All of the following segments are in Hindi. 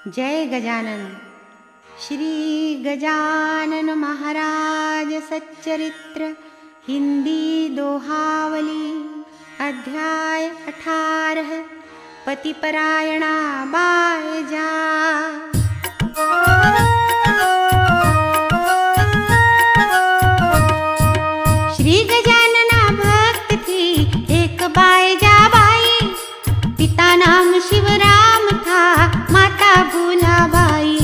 जय गजानन। श्री गजानन महाराज सच्चरित्र हिंदी दोहावली अध्याय 18 पतिपरायणा बायजा। श्री गजानना भक्त थी एक बायजा बाई, पिता नाम शिवराम था, माता भूलाबाई।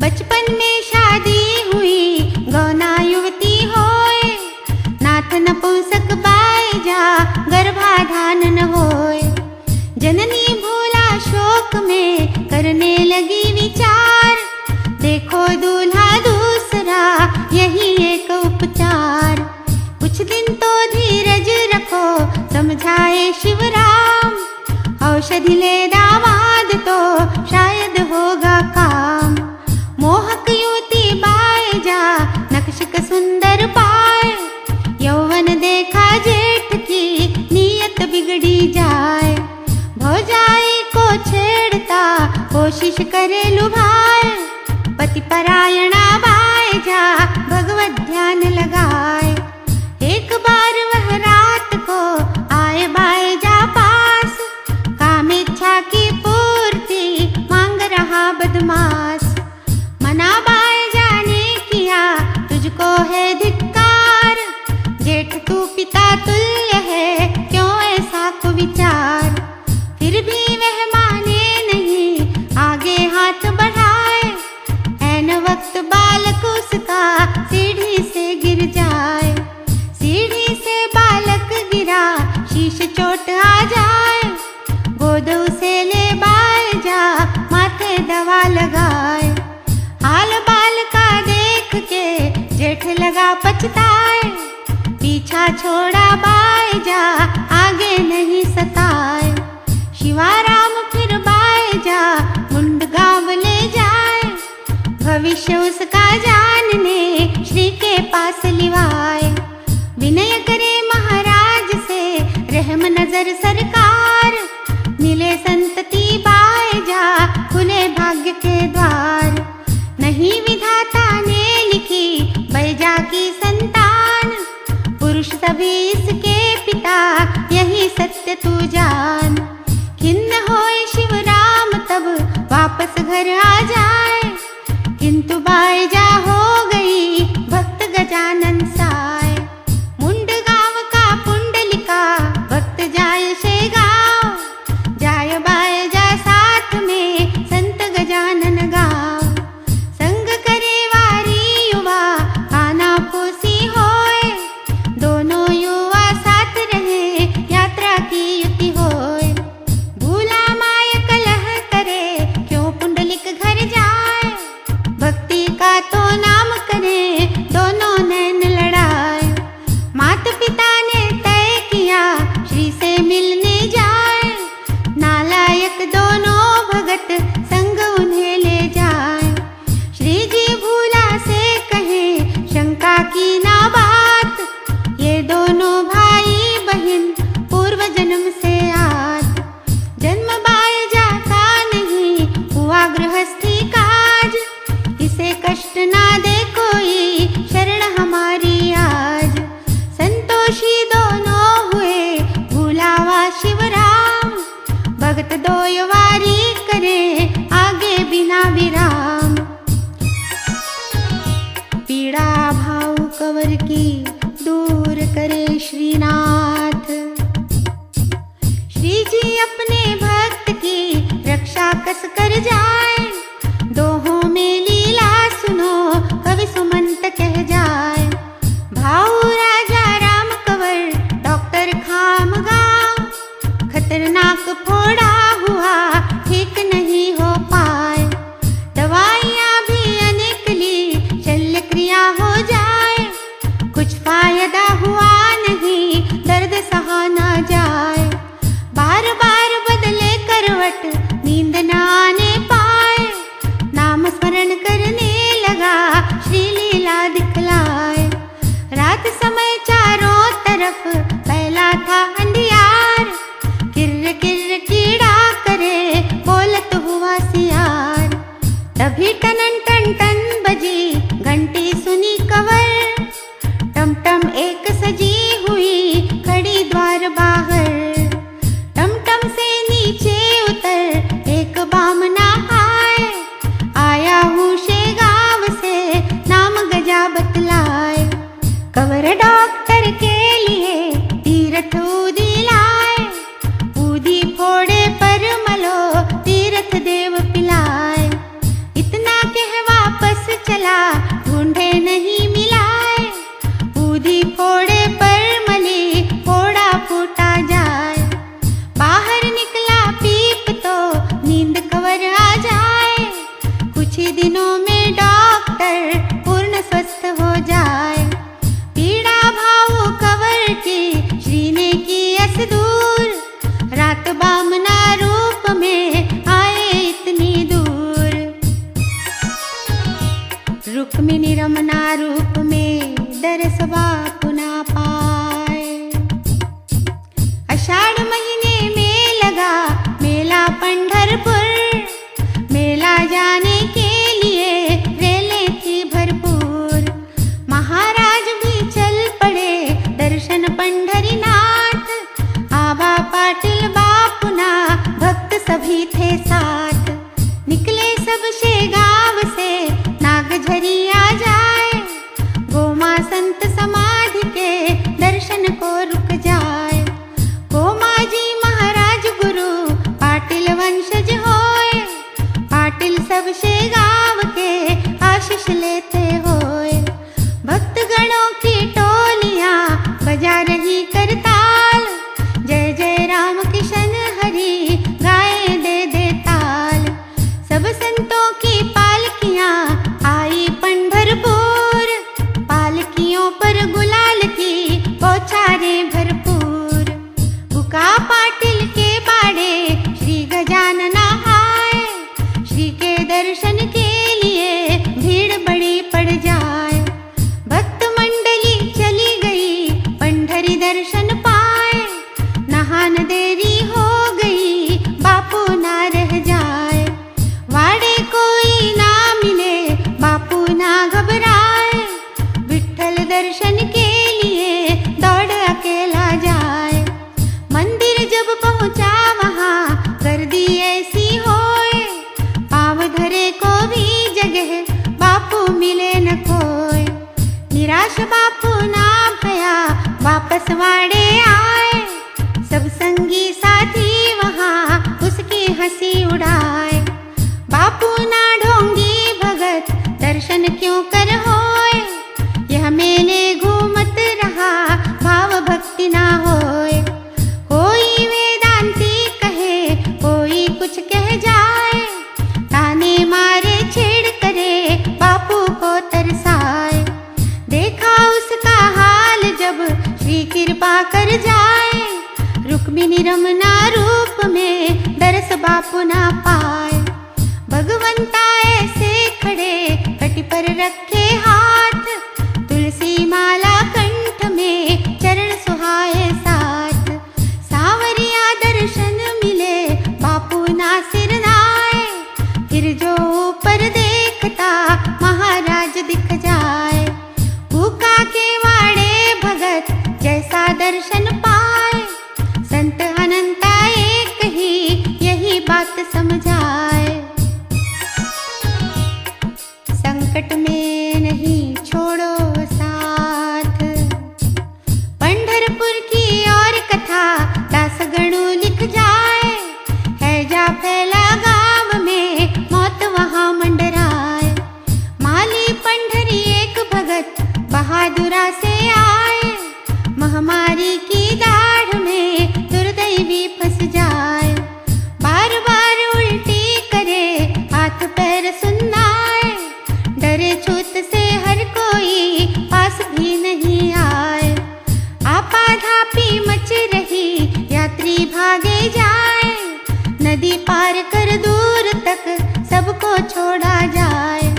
बचपन में शादी हुई, गौना युवती होए, नाथ नपुंसक बायजा गर्भाधान न होए। जननी भूला शोक में करने लगी विचार, देखो दूल्हा दूसरा यही एक उपचार। कुछ दिन तो धीरज रखो समझाए शिवराम, औषधि ले दामाद तो शायद होगा काम। मोहक युवती बायजा नक्शिक सुंदर पाए, यौवन देखा जेठ की नीयत बिगड़ी जाए। भौजाई को छेड़ता कोशिश करे लुभाए, पति परायणा बायजा भगवत ध्यान लगाए। एक बार वह रात को आए बायजा पास, कामेच्छा की पूर्ति मांग रहा बदमाश। मना बायजा ने किया तुझको है धिक्कार, जेठ तू पिता तुल्य है क्यों ऐसा कुविचार। फिर भी वह माने नहीं आगे हाथ बढ़ाए, ऐन वक्त बालक उसका सीढ़ी से गिर जाए। सीढ़ी से बालक गिरा शीश चोट आ जाए, गोद उसे ले बायजा माथे दवा लगाए। हाल बाल का देख के जेठ लगा पछताए, पीछा छोड़ा बायजा आगे नहीं सताए। शिवाराम फिर बायजा मुंड गांव ले जाए, भविष्य उसका जानने श्री के पास लिवाए। विनय करे महाराज से रहम नजर सरकार, मिले संतति बायजा खुले भाग्य के द्वार। नहीं विधाता ने लिखी बैजा की संतान, पुरुष सभी इसके पिता यही सत्य तू जान। खिन्न होए शिवराम तब वापस घर आ जाए, किंतु बायजा हो गई भक्त गजानन साय। मुंड गांव का पुंडलिका भक्त जाय से गाँव, जाय बायजा साथ में संत गजानन गाँव। संग करे वारी युवा काना फूसी होए, दोनों युवा साथ रहे यात्रा की युति होए। भूला माय कलह करे क्यों पुंडलिक घर जाए, भक्ति का तो नाम करे दोनों नैन लड़ाए। माता पिता ने तय किया श्री से मिलने जाए, नालायक दोनों भगत संग उन्हें ले जाए। श्री जी भूला से कहे शंका की ना बात, ये दोनों भाई बहन पूर्व जन्म से आत। जन्म बायजा का नहीं हुआ गृहस्थी काज, इसे कष्ट ना दे कोई शरण हमारी आज। संतोषी दोनों हुए भूलावा शिवराम, भगत दो वारी करे आगे बिना विराम। पीड़ा भाव कवर की दूर करे श्रीनाथ, श्री जी अपने भक्त की रक्षा कस कर जाए। दोहों में लीला सुनो कवि सुमंत कह जाए। भाऊ राजा राम कंवर डॉक्टर खाम गाँव, खतरनाक फोड़ा हुआ ठीक नहीं हो पाए। दवाइयाँ भी अनेक ली शल्य क्रिया हो जाए, कुछ फायदा हुआ नहीं दर्द सहा ना जाए। बार बार बदले करवट नींद न आने पाए, नाम स्मरण करने लगा श्री लीला दिखलाए। रात समय चारों तरफ फैला था अंधियार, किर्र किर्र कीड़ा करे बोलत हुआ सियार। सभी थे साथ। निकले सब से गाँव से नागझरी आ जाए, गोमा संत समाधि के दर्शन को रुक जाए। गोमा जी महाराज गुरु पाटिल वंशज होए, पाटिल सबसे गाँव के आशीष लेते होए। भक्त गणों की टोलियां बजा रही करताल, जय जय राम किशन हरि गाए दे दे ताल। सब संतों की पालकियां आई पंढरपुर, पालकियों पर गुलाल की बौछारें भरपूर। बुका पाटिल के बाड़े श्री गजानन आए, श्री के दर्शन के लिए भीड़ बड़ी पड़ जाए। भक्त मंडली चली गई पंढरी दर्शन पाए, नहान देरी हो गई बापू ना रह जाए। वाड़े कोई ना मिले बापू ना घबराए, विठ्ठल दर्शन के लिए दौड़ अकेला जाए। मंदिर जब पहुंचा वहां गर्दी ऐसी होए, पाँव धरे को भी जगह बापू मिले न कोई। निराश बापू ना भया वापस वाड़े आए, सब संगी साथी वहां उसकी हंसी उड़ाए। बापू ना ढोंगी भगत दर्शन क्यों कर होए, यह मेले घूमत रहा भाव भक्ति ना होए। कोई वेदांती कहे कोई कुछ कह जाए, ताने मारे छेड़ करे बापू को तरसाए। देखा उसका हाल जब श्री कृपा कर जाए, रुक्मिणी रमना रूप में दरस बापू ना पाए। भगवंता ऐसे खड़े कटी पर रखे हाथ, तुलसी माला कंठ में चरण सुहाए साथ। सावरिया दर्शन मिले बापू ना सिर नाए, फिर जो ऊपर देखता महाराज दिख जाए। भूखा के वाड़े भगत जैसा दर्शन पाए, संत अनंता एक ही यही बात समझाए। संकट में नहीं छोड़ो साथ, पंढरपुर की और कथा दास गणु लिख जाए। है जा फैला गाँव में मौत वहाँ मंडराए, माली पंढरी एक भगत बहादुरा से आए। महामारी की दाढ़ में दुर्दैवी फंस जाए, बार बार उल्टी करे हाथ पैर सुन्नाए। डरे छूत से हर कोई पास भी नहीं आए, आपाधापी मच रही यात्री भागे जाए। नदी पार कर दूर तक सबको छोड़ा जाए,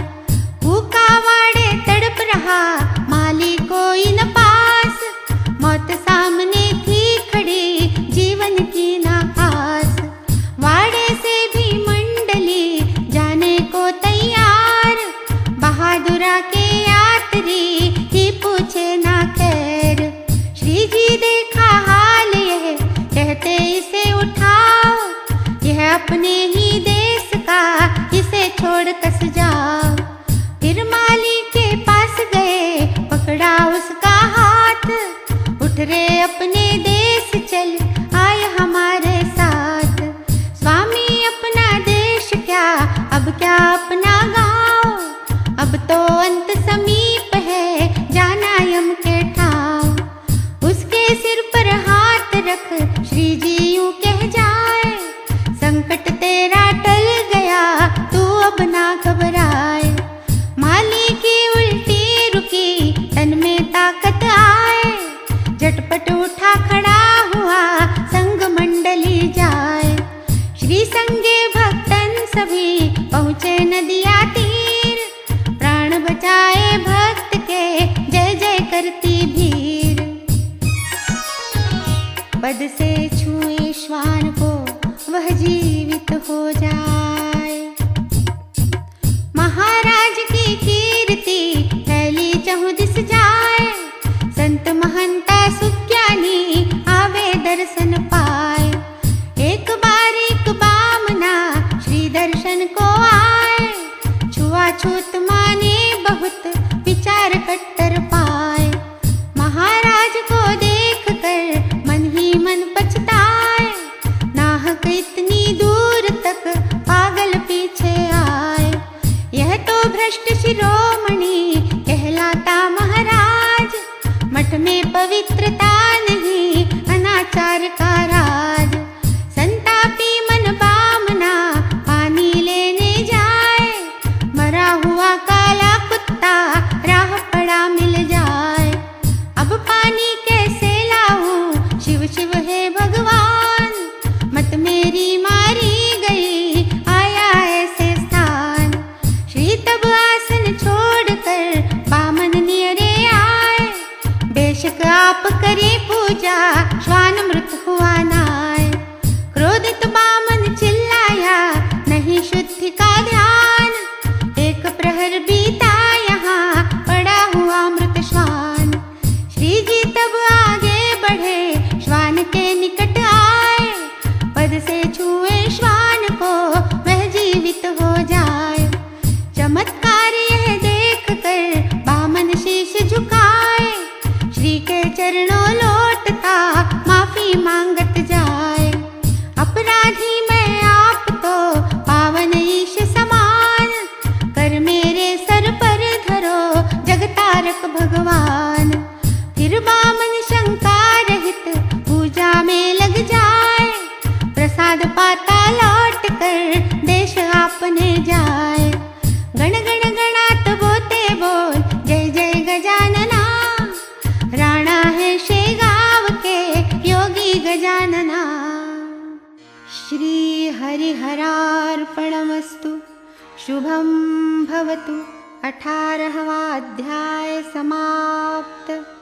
भूखा वाड़े तड़प रहा माली कोई न पास। मौत सामने थी खड़ी जीवन की ना आस, वाड़े से भी मंडली जाने को तैयार। बहादुरा के यात्री ही पूछे ना खैर, श्री जी देखा हाल यह कहते इसे उठाओ। यह अपने ही देश का इसे छोड़ कस जाओ। फिर माली के पास गए पकड़ा उसका हाथ, उठ रे अपने देश चल आए हमारे साथ। स्वामी अपना देश क्या अब क्या अपना गाँव, अब तो अंत समीप है जाना यम के ठाव। उसके सिर पर हाथ रख श्री जी यूं कह जाए, संकट तेरा टल गया तू अब ना घबराए। माली की उल्टी रुकी तन में ताकत आए, झटपट उठा खड़ा हुआ संग मंडली जाए। श्री संगे भक्तन सभी पहुँचे नदिया तीर, प्राण बचाए भक्त के जय जय करती भीड़। पद से छुए श्वान को वह जीवित हो जाए, महाराज की कीर्ति फैली चहुदिस जाए। संत महंता सुज्ञानी आवे दर्शन पाए, एक बारीक बामन अष्ट शिरोमणि कहलाता महाराज। मठ में पवित्रता नहीं, अनाचार का राज। संतापी मन बामना पानी लेने जाए, मरा हुआ काला कुत्ता राह पड़ा मिल जाए। अब पानी कैसे लाऊं, शिव शिव है भगवान। मत मेरी मारी गई, आया ऐसे स्थान। श्री तब आसन छोड़कर बामन नियरे आए। बेशक आप करें पूजा, श्वान मृत हुआ नाय। क्रोधित बामन चिल्लाया, नहीं शुद्धि का ध्यान। एक प्रहर बीता यहाँ, पड़ा हुआ मृत श्वान। श्री जी तब आगे बढ़े, श्वान के निकट आए। पद से छुए श्वान को, वह जीवित हो जाए। चमत्कार यह देख कर बामन शीश झुकाए। श्री के चरणों लौटता, माफी मांगत जाए। अपराधी मैं आप तो पावन ईश समान। कर मेरे सर पर धरो, जगतारक भगवान। फिर बामन शंका रहित पूजा में लग जाए। प्रसाद पाता लौट कर देश आपने जाए। गण गण गणात बोते बोल, जय जय गजानना। राणा है शेगांव के योगी गजानना। श्री हरिहरार्पणमस्तु। शुभं भवतु। 18वां अध्याय समाप्त।